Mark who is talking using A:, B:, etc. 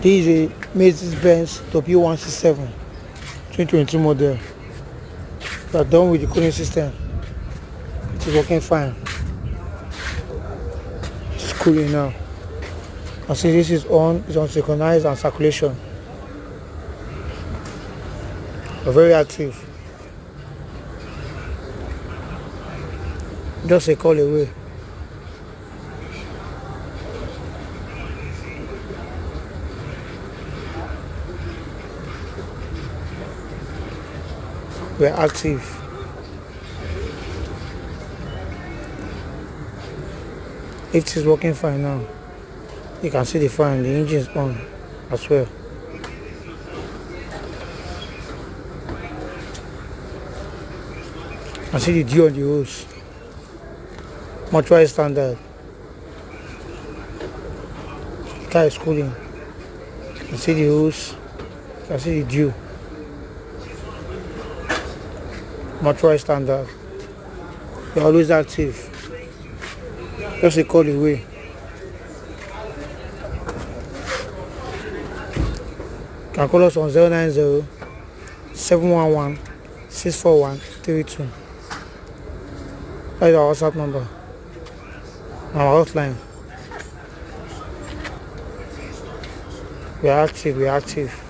A: This is a Benz W167 2022 model. We are done with the cooling system. It is working fine. It's cooling now. And see, this is on. It's on synchronized and circulation. We're very active. Just a call away. We're active. It is working fine now. You can see the fan, the engine is on as well. I see the dew on the hose. Mutual standard. The car is cooling. You can see the hose. You can see the dew. Mutual standard. You're always active. Just a call away. You can call us on 090 711 641 32. That is our WhatsApp number. Our hotline. We are active.